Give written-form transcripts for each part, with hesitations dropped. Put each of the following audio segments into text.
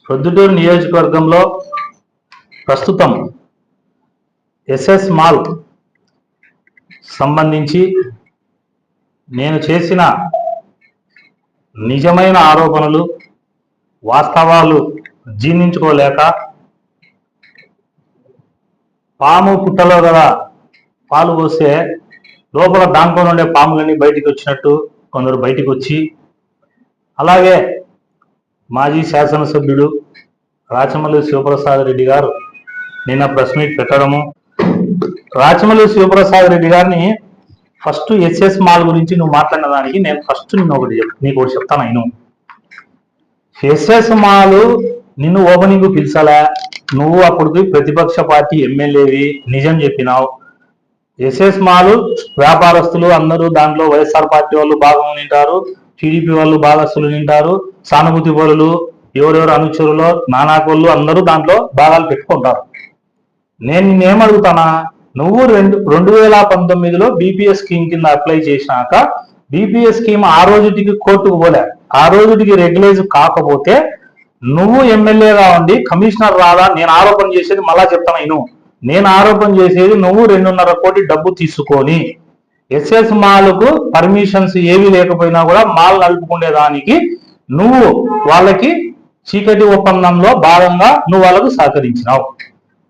ప్రొద్దుటూరు నియోజకవర్గంలో ప్రస్తుతం SS mall సంబంధించి నేను చేసిన నిజమైన ఆరోపణలు వాస్తవాలు జీర్ణించుకోలేక పాము పుట్టలో కదా పాలు పోస్తే లోపల దాంట్లో ఉండే పాములన్నీ బయటికి వచ్చినట్టు కొందరు బయటికి వచ్చి, అలాగే మాజీ శాసనసభ్యుడు రాచమల్లి శివప్రసాద్ రెడ్డి గారు నిన్న ప్రెస్ మీట్ పెట్టడము, రాచమల్లి శివప్రసాద్ రెడ్డి గారిని ఫస్ట్ ఎస్ఎస్ మాల్ గురించి నువ్వు మాట్లాడిన దానికి నేను ఫస్ట్ నీకు ఒకటి చెప్తాను. నేను ఎస్ఎస్ మాల్ నిన్ను ఓపెనింగ్ పిలిచాలా, నువ్వు అప్పటికి ప్రతిపక్ష పార్టీ ఎమ్మెల్యేవి, నిజం చెప్పినావు. ఎస్ఎస్ మాల్ వ్యాపారస్తులు అందరూ దాంట్లో వైఎస్ఆర్ పార్టీ వాళ్ళు భాగం నింటారు, టీడీపీ వాళ్ళు భాగస్తులు నింటారు, సానుభూతి పరులు, ఎవరెవరు అనుచరులు, నానాకోళ్ళు అందరూ దాంట్లో భాగాలు పెట్టుకుంటారు. నేను నిన్నేమడుగుతానా, నువ్వు 2019లో బీపీఎస్ స్కీమ్ కింద అప్లై చేసినాక బీపీఎస్ స్కీమ్ ఆ రోజుటికి కోర్టుకు పోలే, ఆ రోజుటికి రెగ్యులైజ్ కాకపోతే నువ్వు ఎమ్మెల్యేగా ఉండి కమిషనర్ రాదా? నేను ఆరోపణ చేసేది మళ్ళా చెప్తాను. నేను ఆరోపణ చేసేది నువ్వు 2.5 కోటి డబ్బు తీసుకొని ఎస్ఎస్ మాల్కు పర్మిషన్స్ ఏవి లేకపోయినా కూడా మాల్ నడుపుకునేదానికి నువ్వు వాళ్ళకి చీకటి ఒప్పందంలో భాగంగా నువ్వు వాళ్ళకు సహకరించినావు.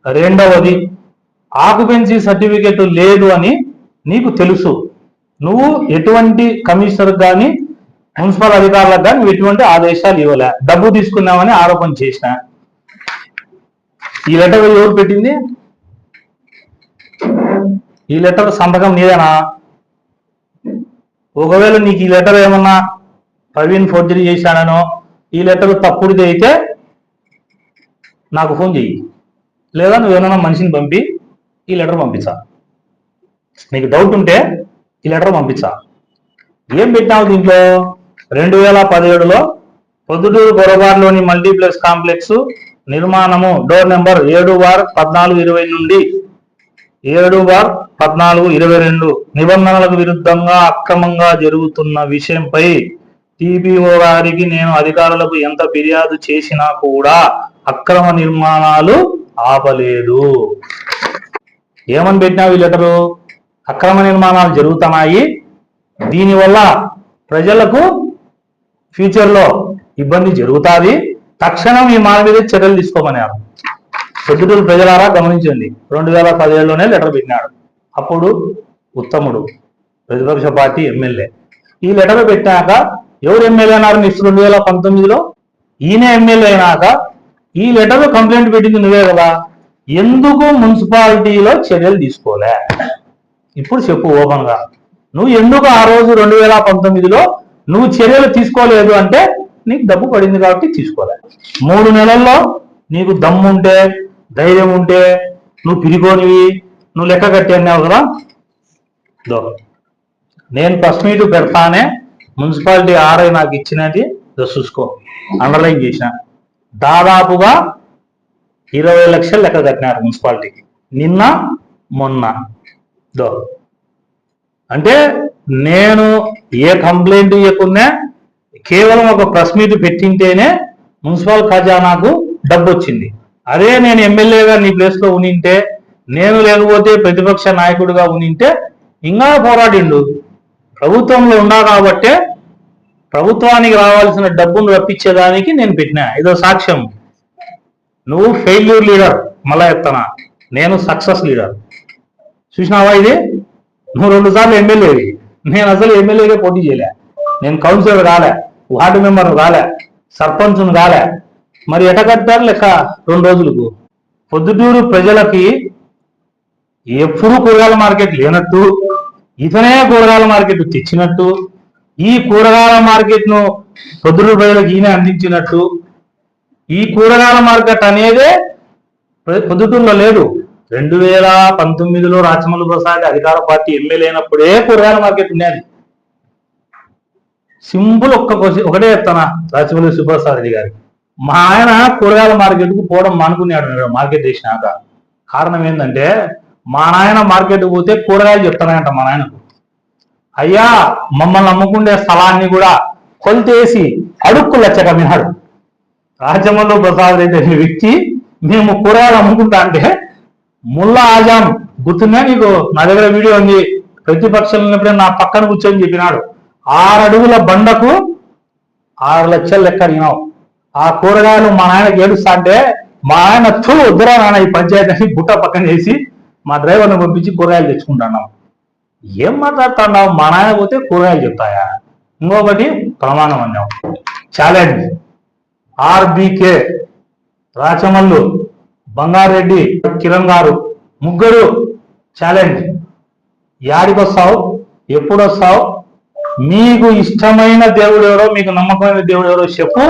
రెండవది, ఆక్యుపెన్సీ సర్టిఫికెట్ లేదు అని నీకు తెలుసు. నువ్వు ఎటువంటి కమిషనర్ కానీ మున్సిపల్ అధికారులకు కానీ నువ్వు ఎటువంటి ఆదేశాలు ఇవ్వలే, డబ్బు తీసుకున్నామని ఆరోపణ చేసిన. ఈ లెటర్ ఎవరు పెట్టింది? ఈ లెటర్ సంతకం నీదేనా? ఒకవేళ నీకు ఈ లెటర్ ఏమన్నా ప్రవీణ్ ఫోర్జరీ చేశానో, ఈ లెటర్ తప్పుడుది అయితే నాకు ఫోన్ చెయ్యి, లేదా నువ్వు ఏమైనా మనిషిని పంపి ఈ లెటర్ పంపించా. నీకు డౌట్ ఉంటే ఈ లెటర్ పంపించా. ఏం పెట్టావు దీంట్లో? 2017లో పొద్దుటూరు గొరబార్లోని మల్టీప్లెక్స్ కాంప్లెక్స్ నిర్మాణము డోర్ నెంబర్ 7/14/20 నుండి 7/14/22 నిబంధనలకు విరుద్ధంగా అక్రమంగా జరుగుతున్న విషయంపై టీపీఓ గారికి నేను అధికారులకు ఎంత ఫిర్యాదు చేసినా కూడా అక్రమ నిర్మాణాలు ఆపలేదు. ఏమని పెట్టినావు ఈ లెటరు? అక్రమ నిర్మాణాలు జరుగుతున్నాయి, దీనివల్ల ప్రజలకు ఫ్యూచర్లో ఇబ్బంది జరుగుతుంది, తక్షణం ఈ మాల మీద చర్యలు తీసుకోమన్నారు. పొద్దుటూరు ప్రజలారా గమనించండి, 2017లోనే లెటర్ పెట్టినాడు. అప్పుడు ఉత్తముడు ప్రతిపక్ష పార్టీ ఎమ్మెల్యే. ఈ లెటర్ పెట్టాక ఎవరు ఎమ్మెల్యే అన్నారు? నెక్స్ట్ 2019లో ఈయన ఎమ్మెల్యే అయినాక ఈ లెటర్ కంప్లైంట్ పెట్టింది నువ్వే కదా, ఎందుకు మున్సిపాలిటీలో చర్యలు తీసుకోలే? ఇప్పుడు చెప్పు ఓపెన్ గా, నువ్వు ఎందుకు ఆ రోజు 2019లో నువ్వు చర్యలు తీసుకోలేదు? అంటే నీకు డబ్బు పడింది కాబట్టి తీసుకోలే. 3 నెలల్లో నీకు దమ్ముంటే ధైర్యం ఉంటే నువ్వు పిరిగోనివి, నువ్వు లెక్క కట్టి అన్నావు కదా. నేను ప్రెస్ మీట్ పెడతానే మున్సిపాలిటీ ఆర్ఐ నాకు ఇచ్చినది చూసుకో, అండర్లైన్ చేసిన. దాదాపుగా 20 లక్షలు లెక్క కట్టినారు మున్సిపాలిటీకి నిన్న మొన్న. అంటే నేను ఏ కంప్లైంట్ ఇవ్వకున్నా కేవలం ఒక ప్రెస్ మీట్ పెట్టింటేనే మున్సిపల్ ఖజానాకు డబ్బు వచ్చింది. అదే నేను ఎమ్మెల్యేగా నీ ప్లేస్లో ఉనింటే, నేను లేకపోతే ప్రతిపక్ష నాయకుడిగా ఉనింటే ఇంకా పోరాడిండు. ప్రభుత్వంలో ఉన్నా కాబట్టే ప్రభుత్వానికి రావాల్సిన డబ్బును రప్పించేదానికి నేను పెట్టినా. ఇదో సాక్ష్యం. నువ్వు ఫెయిల్యూర్ లీడర్, మళ్ళా చెప్తానా, నేను సక్సెస్ లీడర్. చూసినావా ఇది? నువ్వు 2 సార్లు ఎమ్మెల్యేవి, నేను అసలు ఎమ్మెల్యేగా పోటీ చేయలే, నేను కౌన్సిలర్ కాలే, వార్డు మెంబర్ కాలే, సర్పంచ్ను కాలే. మరి ఎట కట్టారు లెక్క 2 రోజులకు? పొద్దుటూరు ప్రజలకి ఎప్పుడు కూరగాయల మార్కెట్ లేనట్టు, ఇతనే కూరగాయల మార్కెట్ తెచ్చినట్టు, ఈ కూరగాయల మార్కెట్ను పొద్దుటూరు ప్రజలకు ఈయన అందించినట్టు, ఈ కూరగాయల మార్కెట్ అనేదే పొద్దుటూరులో లేదు. 2019లో రాచమల్లి ప్రసాద్ అధికార పార్టీ ఎమ్మెల్యే అయినప్పుడే కూరగాయల మార్కెట్ ఉండేది. సింపుల్ ఒకటే చెప్తానా రాచమల్లి శివప్రసాద్ రెడ్డి గారికి, మా ఆయన కూరగాయల మార్కెట్కు పోవడం మానుకున్నాడు మార్కెట్ చేసినాక. కారణం ఏంటంటే మా నాయన మార్కెట్కి పోతే కూరగాయలు చెప్తానంట మా నాయనకు, అయ్యా మమ్మల్ని అమ్ముకుండే స్థలాన్ని కూడా కొలితేసి అడుక్కు లెచ్చక విన్నాడు. రాజమల్లు ప్రసాద్ రెడ్డి అనే వ్యక్తి మేము కూరగాయలు అమ్ముకుంటా అంటే ముల్లా ఆజాం గుర్తుందా నీకు? నా దగ్గర వీడియో ఉంది. ప్రతిపక్షంలో ఉన్నప్పుడే నా పక్కన కూర్చొని చెప్పినాడు 6 అడుగుల బండకు 6 లక్షలు లెక్క అడిగినావు. ఆ కూరగాయలు మా నాయనకి ఏడుస్తా అంటే మా ఆయన వద్దురా నాన్న ఈ పంచాయతీ బుట్ట పక్కన చేసి మా డ్రైవర్ని పంపించి కూరగాయలు తెచ్చుకుంటున్నాం. ఏం మాట్లాడుతున్నావు? మా నాయన పోతే కూరగాయలు చెప్తాయా? ఇంకొకటి ప్రమాణం అన్నావు. ఛాలెంజ్ ఆర్బీకే, రాచమల్లు, బంగారెడ్డి, కిరణ్ గారు ముగ్గురు ఛాలెంజ్. యాడికి వస్తావు? ఎప్పుడు వస్తావు? మీకు ఇష్టమైన దేవుడు ఎవరో, మీకు నమ్మకమైన దేవుడు ఎవరో చెప్పు.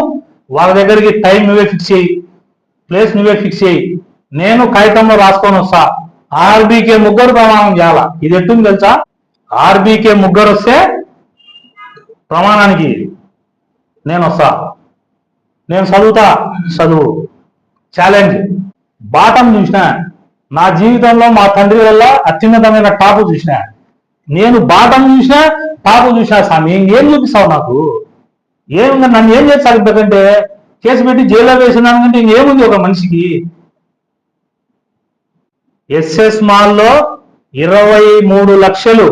వాళ్ళ దగ్గరికి టైం నువ్వే ఫిక్స్ చేయి, ప్లేస్ నువ్వే ఫిక్స్ చేయి. నేను కాగితంలో రాసుకొని వస్తా. ఆర్బీకే ముగ్గురు ప్రమాణం చేయాల. ఇది ఎట్టుంది తెలుసా? ఆర్బీకే ముగ్గురు వస్తే ప్రమాణానికి నేను వస్తా, నేను చదువుతా. చదువు ఛాలెంజ్. బాటం చూసిన నా జీవితంలో మా తండ్రి వల్ల అత్యున్నతమైన టాపు చూసిన నేను. బాటం చూసినా టాపు చూసినా. స్వామి ఏం చూపిస్తావు నాకు? ఏముంది? నన్ను ఏం చేస్తాను? ఎందుకంటే కేసు పెట్టి జైల్లో వేసినానంటే ఇంకేముంది ఒక మనిషికి? ఎస్ఎస్ మాల్లో 23 లక్షలు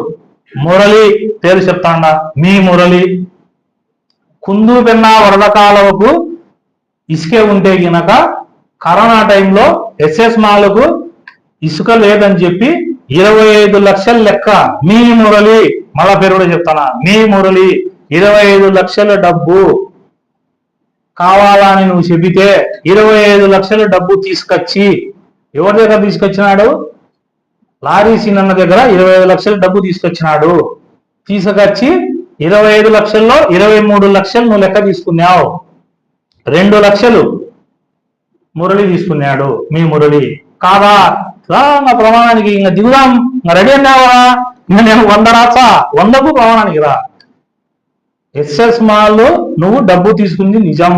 మురళి పేరు చెప్తాండా. మీ మురళి కుందు పెన్నా వరద కాలువకు ఇసుకే ఉంటే గినక కరోనా టైంలో ఎస్ఎస్ మాలకు ఇసుక లేదని చెప్పి 25 లక్షల లెక్క మీ మురళి, మళ్ళా పేరు కూడా చెప్తానా, మీ మురళి 25 లక్షల డబ్బు కావాలని నువ్వు చెబితే 25 లక్షల డబ్బు తీసుకొచ్చి ఎవరి దగ్గర తీసుకొచ్చినాడు? లారీ సీనన్న దగ్గర 25 లక్షల డబ్బు తీసుకొచ్చినాడు. తీసుకొచ్చి 25 లక్షల్లో 23 లక్షలు నువ్వు లెక్క తీసుకున్నావు. 2 లక్షలు మురళి తీసుకున్నాడు. మీ మురళి కాదా? నా ప్రమాణానికి ఇంకా దిగుదాం, ఇంకా రెడీ అన్నావా? ఇంకా నేను 100 రాసా, 100కు ప్రమాణానికి రా. ఎస్ఎస్ మాల్లో నువ్వు డబ్బు తీసుకుంది నిజం.